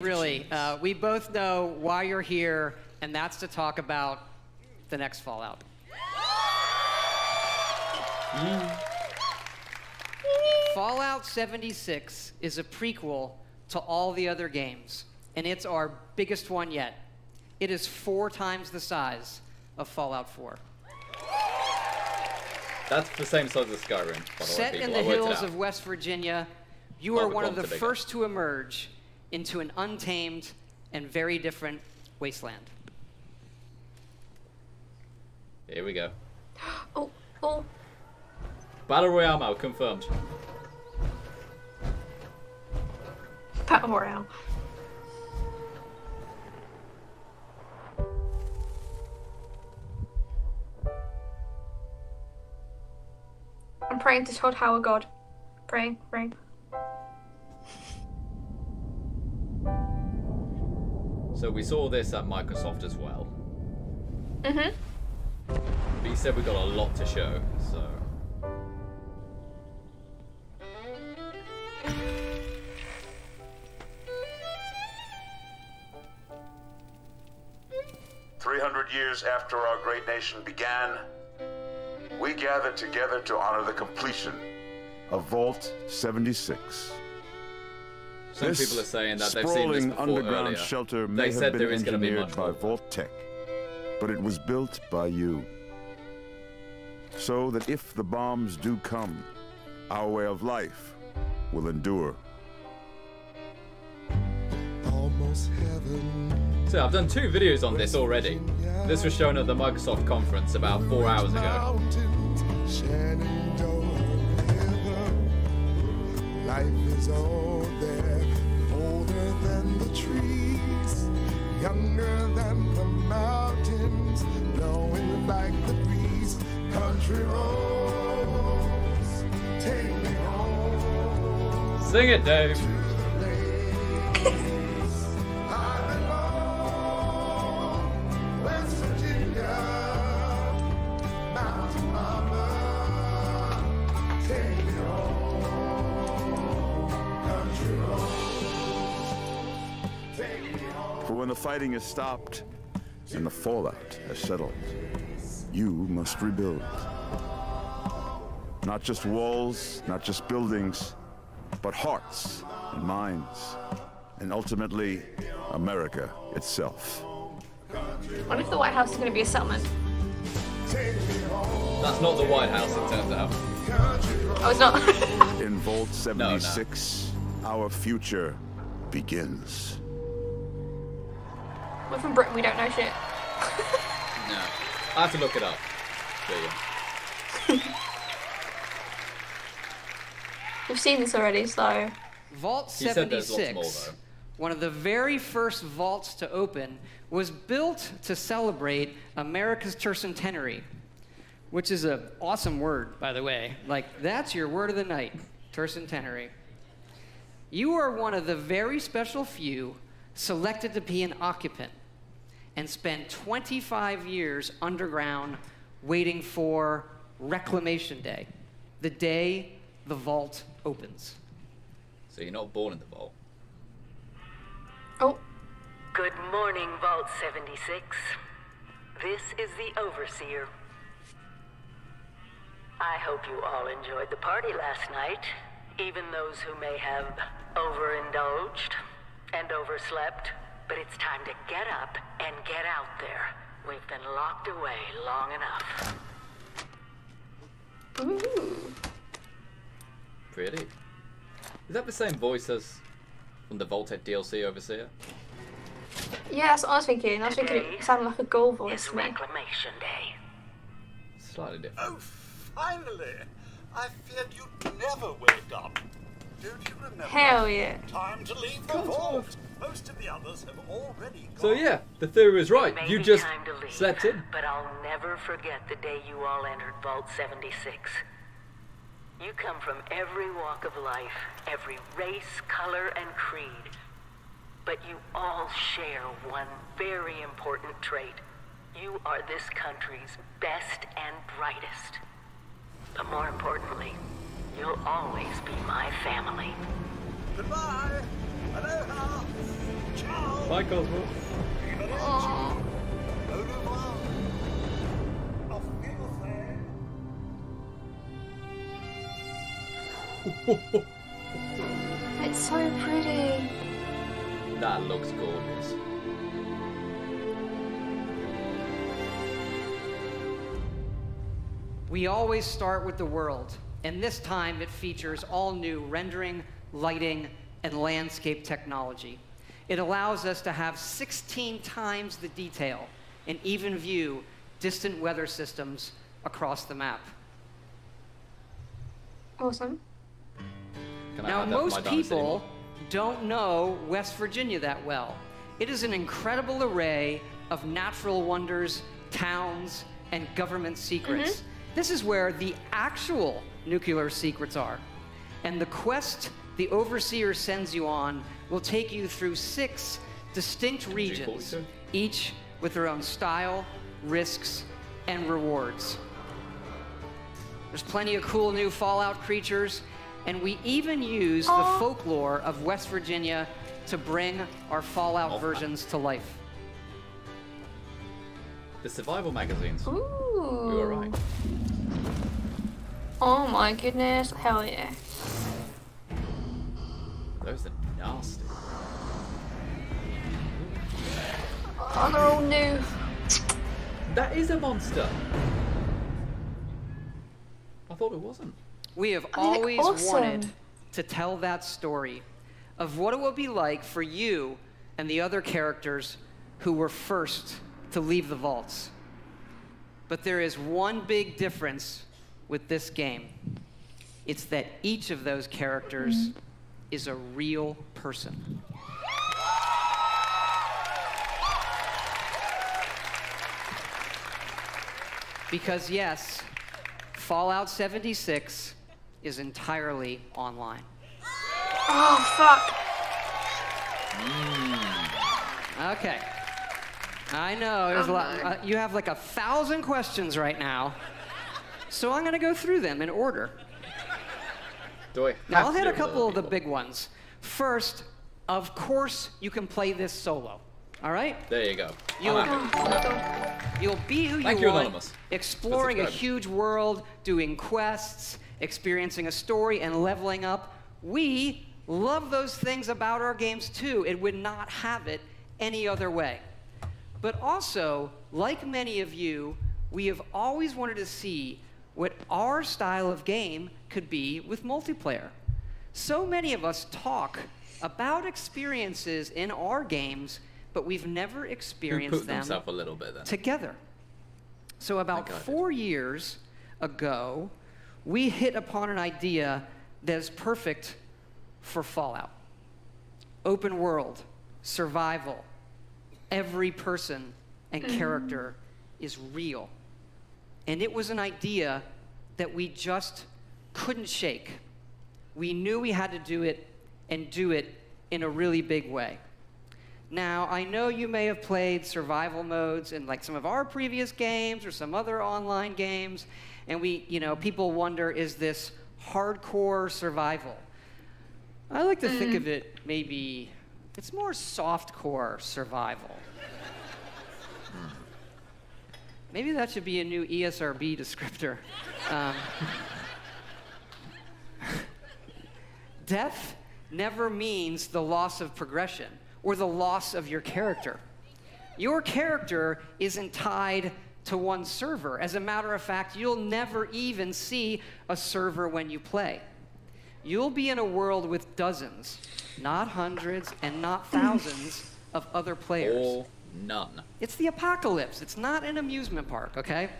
Really, we both know why you're here, and that's to talk about the next Fallout. Fallout 76 is a prequel to all the other games, and it's our biggest one yet. It is 4 times the size of Fallout 4. That's the same size as Skyrim, by the way, Set in the hills of West Virginia, you are one of the first to emerge into an untamed and very different wasteland. Here we go. Oh. Battle Royale mode confirmed. Battle Royale. I'm praying to Todd Howard God. Praying. So we saw this at Microsoft as well. Mm-hmm. But you said we got a lot to show, so... Years after our great nation began, we gathered together to honor the completion of Vault 76. Some people are saying that they've seen this before underground earlier. Shelter They may said have there been is going to be engineered much by more. Vault Tech, but it was built by you. So that if the bombs do come, our way of life will endure. Almost heaven. So I've done 2 videos on this already. This was shown at the Microsoft conference about 4 hours ago. Life is all there, older than the trees, younger than the mountains, blowing like the breeze. Country roads, take me home. Sing it, Dave. For when the fighting is stopped and the fallout has settled, you must rebuild. Not just walls, not just buildings, but hearts and minds, and ultimately, America itself. What if the White House is going to be a settlement? That's not the White House, it turns out. Oh, it's not. In Vault 76, our future begins. We're from Britain, we don't know shit. No. I have to look it up. We've seen this already, so... Vault 76, one of the very first vaults to open, was built to celebrate America's tercentenary, which is an awesome word, by the way. Like, that's your word of the night, tercentenary. You are one of the very special few selected to be an occupant and spend 25 years underground waiting for Reclamation Day, the day the vault opens. So you're not born in the vault. Oh. Good morning, Vault 76. This is the Overseer. I hope you all enjoyed the party last night, even those who may have overindulged and overslept. But it's time to get up and get out there. We've been locked away long enough. Ooh. Pretty. Is that the same voice as from the Vaulted DLC Overseer? Yeah, that's what I was thinking. I was thinking it sounded like a ghoul voice to me. Reclamation Day. Slightly different. Oh, finally! I feared you'd never wake up. Don't you remember? Hell yeah. Time to leave the vault. Most of the others have already gone. So yeah, the theory was right. It may You be just time to leave, slept in. But I'll never forget the day you all entered Vault 76. You come from every walk of life, every race, color, and creed. But you all share one very important trait. You are this country's best and brightest. But more importantly, you'll always be my family. Goodbye. Aloha. Bye, Cosmo. Oh. Au revoir. Auf Wiedersehen. It's so pretty. That looks gorgeous. We always start with the world, and this time it features all new rendering, lighting, and landscape technology. It allows us to have 16 times the detail and even view distant weather systems across the map. Awesome. Can I Now, add that for my most dynasty people anymore? don't know West Virginia that well. It is an incredible array of natural wonders, towns, and government secrets. This is where the actual nuclear secrets are. And the quest the Overseer sends you on will take you through 6 distinct regions, each with their own style, risks, and rewards. There's plenty of cool new Fallout creatures, and we even use the folklore of West Virginia to bring our Fallout versions to life. The survival magazines. Ooh. We were right. Oh my goodness. Hell yeah. Those are nasty. Oh, they're all new. That is a monster. I thought it wasn't. We have they look always awesome. wanted to tell that story of what it will be like for you and the other characters who were first to leave the vaults. But there is one big difference with this game. It's that each of those characters is a real person. Because yes, Fallout 76 is entirely online. Oh, fuck. Okay. I know, there's a lot. You have like 1,000 questions right now. So I'm gonna go through them in order. Now I'll hit a couple of the big ones. First, of course, you can play this solo. All right? There you go. You'll be who Thank you you, want, Anonymous. exploring a Subscribe. huge world, doing quests, experiencing a story, and leveling up. We love those things about our games too. It would not have it any other way. But also, like many of you, we have always wanted to see what our style of game could be with multiplayer. So many of us talk about experiences in our games, but we've never experienced them a little bit then. together. So about 4 years ago, we hit upon an idea that is perfect for Fallout. Open world, survival, every person and character is real. And it was an idea that we just couldn't shake. We knew we had to do it and do it in a really big way. Now, I know you may have played survival modes in like some of our previous games or some other online games, and people wonder, is this hardcore survival? I like to think of it maybe, it's more softcore survival. Maybe that should be a new ESRB descriptor. Death never means the loss of progression or the loss of your character. Your character isn't tied to one server. As a matter of fact, you'll never even see a server when you play. You'll be in a world with dozens, not hundreds and not thousands of other players. Or none. It's the apocalypse. It's not an amusement park, okay?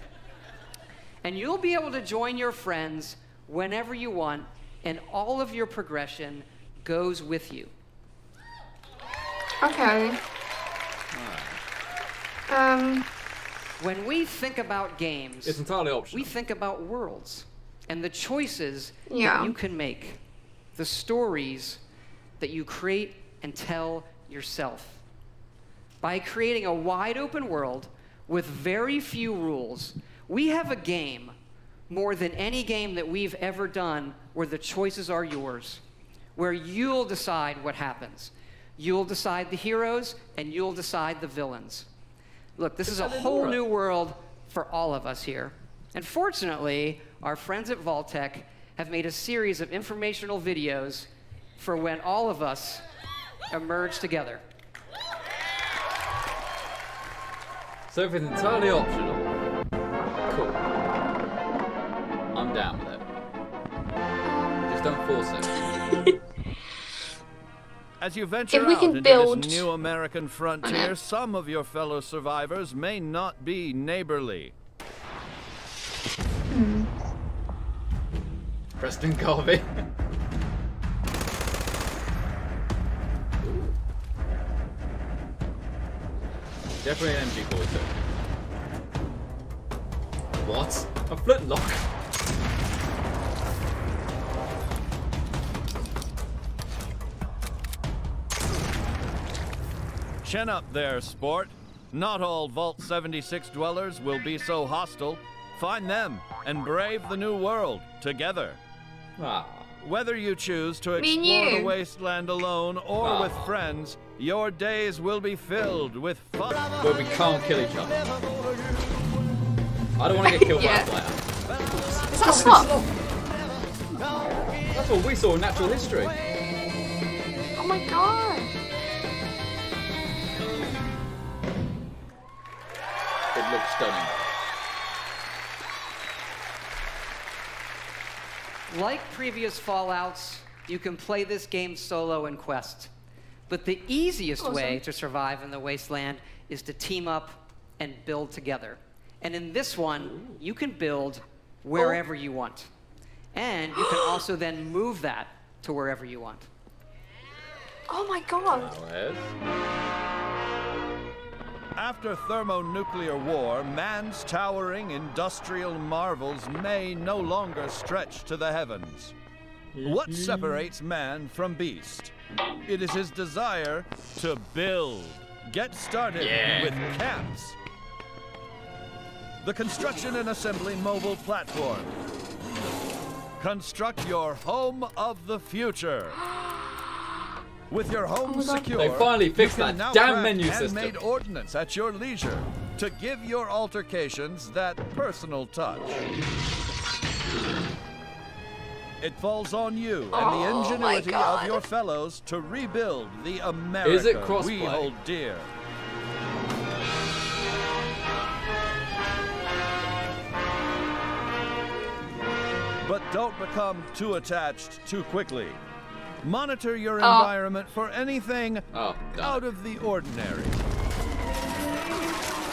And you'll be able to join your friends whenever you want, and all of your progression goes with you. Okay. When we think about games, It's entirely optional. we think about worlds and the choices Yeah. that you can make, the stories that you create and tell yourself. By creating a wide open world with very few rules, we have a game more than any game that we've ever done where the choices are yours, where you'll decide what happens. You'll decide the heroes, and you'll decide the villains. Look, this is a whole new world for all of us here. And fortunately, our friends at Vault-Tec have made a series of informational videos for when all of us emerge together. So if it's entirely optional, cool. I'm down with it. Just don't force it. As you venture out into this new American frontier, some of your fellow survivors may not be neighborly. Preston Garvey. Definitely an MG42. What? A flintlock? Chin up there, sport. Not all Vault 76 dwellers will be so hostile. Find them and brave the new world together. Ah. Whether you choose to explore the wasteland alone or with friends, your days will be filled with fun. But we can't kill each other. I don't want to get killed by a player. Is that a sloth? That's what we saw in natural history. Oh my god. It looks stunning. Like previous Fallouts, you can play this game solo in Quest. But the easiest way to survive in the wasteland is to team up and build together. And in this one, you can build wherever you want. And you can also then move that to wherever you want. Oh my god. After thermonuclear war, man's towering industrial marvels may no longer stretch to the heavens. What separates man from beast? It is his desire to build. Get started with camps. The construction and assembly mobile platform. Construct your home of the future. With your home secure, they finally fixed that damn menu system. Handmade ordnance at your leisure to give your altercations that personal touch. It falls on you and the ingenuity of your fellows to rebuild the America we hold dear. But don't become too attached too quickly. Monitor your environment for anything out of the ordinary.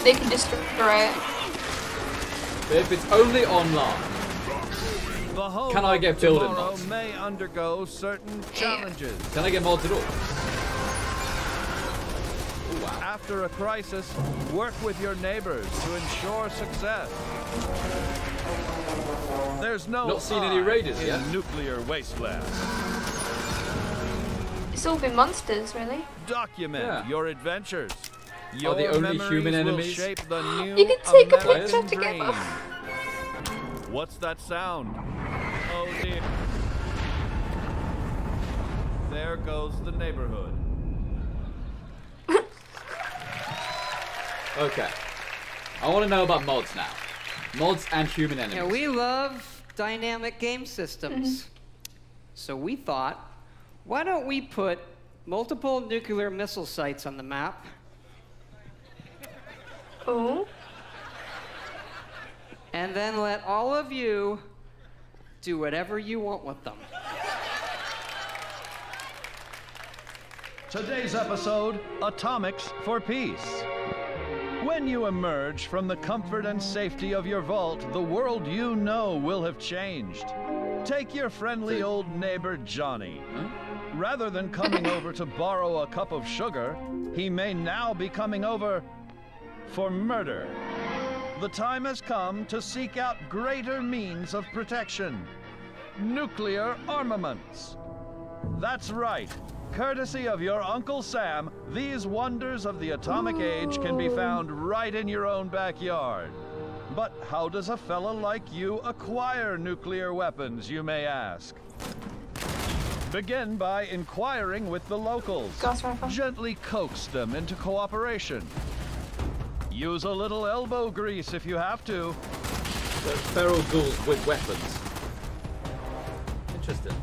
They can destroy it. If it's only online, can I get building mods? May undergo certain challenges. Can I get mods at all? After a crisis, work with your neighbors to ensure success. There's no not seen any raiders yet. Nuclear wasteland. It's all been monsters, really. Document your adventures. Your the only human enemies. Shape the new you can take a American picture together. What's that sound? Oh dear. There goes the neighborhood. Okay. I want to know about mods now. Mods and human enemies. Yeah, we love dynamic game systems. So we thought, why don't we put multiple nuclear missile sites on the map? Oh. And then let all of you do whatever you want with them. Today's episode, Atomics for Peace. When you emerge from the comfort and safety of your vault, the world you know will have changed. Take your friendly old neighbor, Johnny. Rather than coming over to borrow a cup of sugar, he may now be coming over for murder. The time has come to seek out greater means of protection. Nuclear armaments. That's right. Courtesy of your Uncle Sam, these wonders of the atomic age can be found right in your own backyard. But how does a fella like you acquire nuclear weapons, you may ask? Begin by inquiring with the locals. Gas rifle. Gently coax them into cooperation. Use a little elbow grease if you have to. The feral ghouls with weapons. Interesting.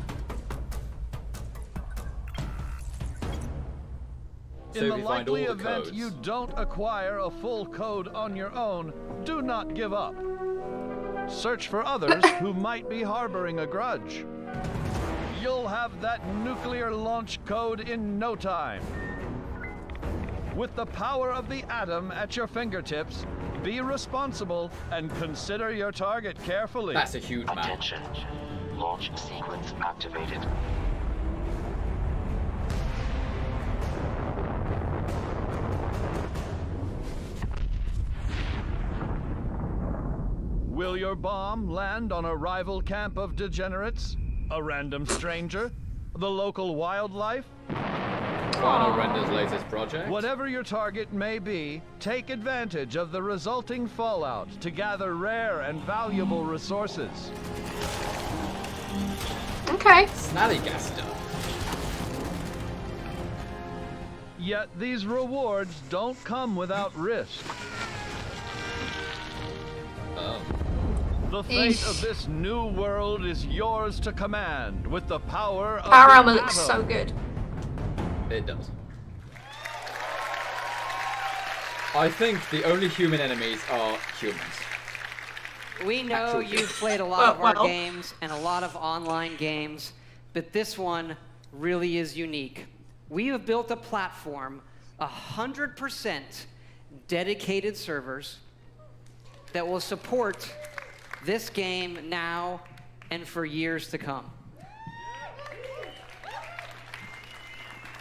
In the likely event you don't acquire a full code on your own, do not give up. Search for others who might be harboring a grudge. You'll have that nuclear launch code in no time. With the power of the atom at your fingertips, be responsible and consider your target carefully. That's a huge map. Attention. Launch sequence activated. Will your bomb land on a rival camp of degenerates? A random stranger? The local wildlife? Final Render's latest project? Whatever your target may be, take advantage of the resulting fallout to gather rare and valuable resources. Okay. Snallygaster. Yet these rewards don't come without risk. The fate of this new world is yours to command with the power of Power the armor looks atom. so good. It does. I think the only human enemies are humans. We know Actual you've humans. played a lot of our Well. games and a lot of online games, but this one really is unique. We have built a platform, 100% dedicated servers that will support this game now and for years to come.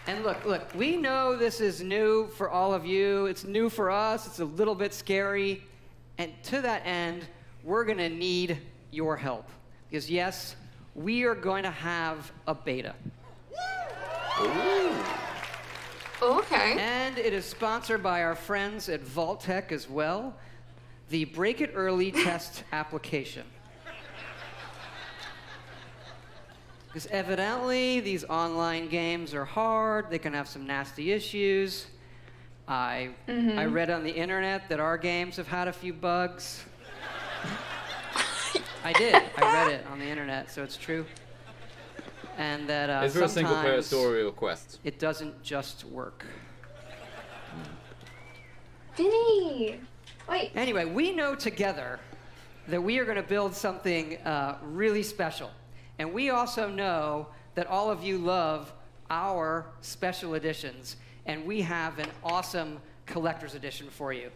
And look, we know this is new for all of you. It's new for us. It's a little bit scary. And to that end, we're going to need your help. Because yes, we are going to have a beta. Ooh. Okay. And it is sponsored by our friends at Vault-Tec as well. The Break It Early test application. Because evidently, these online games are hard. They can have some nasty issues. I read on the internet that our games have had a few bugs. I did. I read it on the internet, so it's true. And that Is there a single player sometimes story or quest? it doesn't just work. Vinny! Wait. Anyway, we know together that we are going to build something really special. And we also know that all of you love our special editions. And we have an awesome collector's edition for you.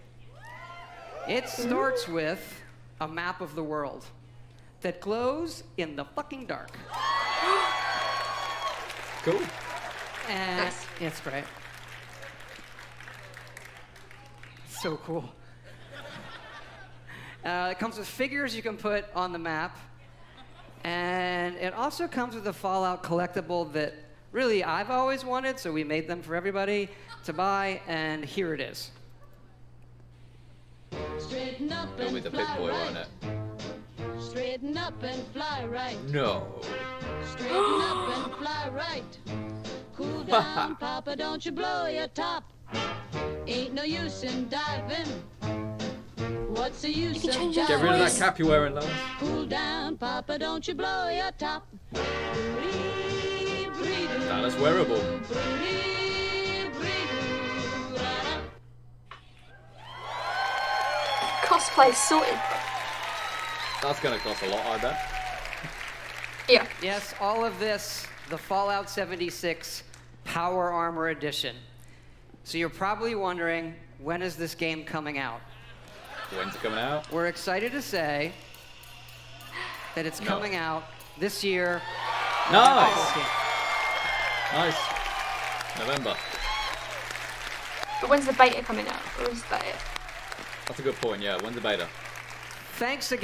It starts with a map of the world that glows in the fucking dark. Cool. And Nice. it's great. So cool. It comes with figures you can put on the map. And it also comes with a Fallout collectible that really I've always wanted, so we made them for everybody to buy, and here it is. Straighten up It'll be and the big fly boy, right. won't it? Straighten up and fly right. No. Straighten up and fly right. Cool down, Papa, don't you blow your top. Ain't no use in diving. What's the use can of change your Get rid of that voice. cap you're wearing, Lance. Cool down, Papa, don't you blow your top. That's wearable. Cosplay sorted. That's gonna cost a lot, I bet. Yeah. Yes, all of this, the Fallout 76 Power Armor Edition. So you're probably wondering, when is this game coming out? When's it coming out? We're excited to say that it's coming out this year. Nice. November 14th. Nice. November. But when's the beta coming out? Or is that it? That's a good point, yeah. When's the beta? Thanks again.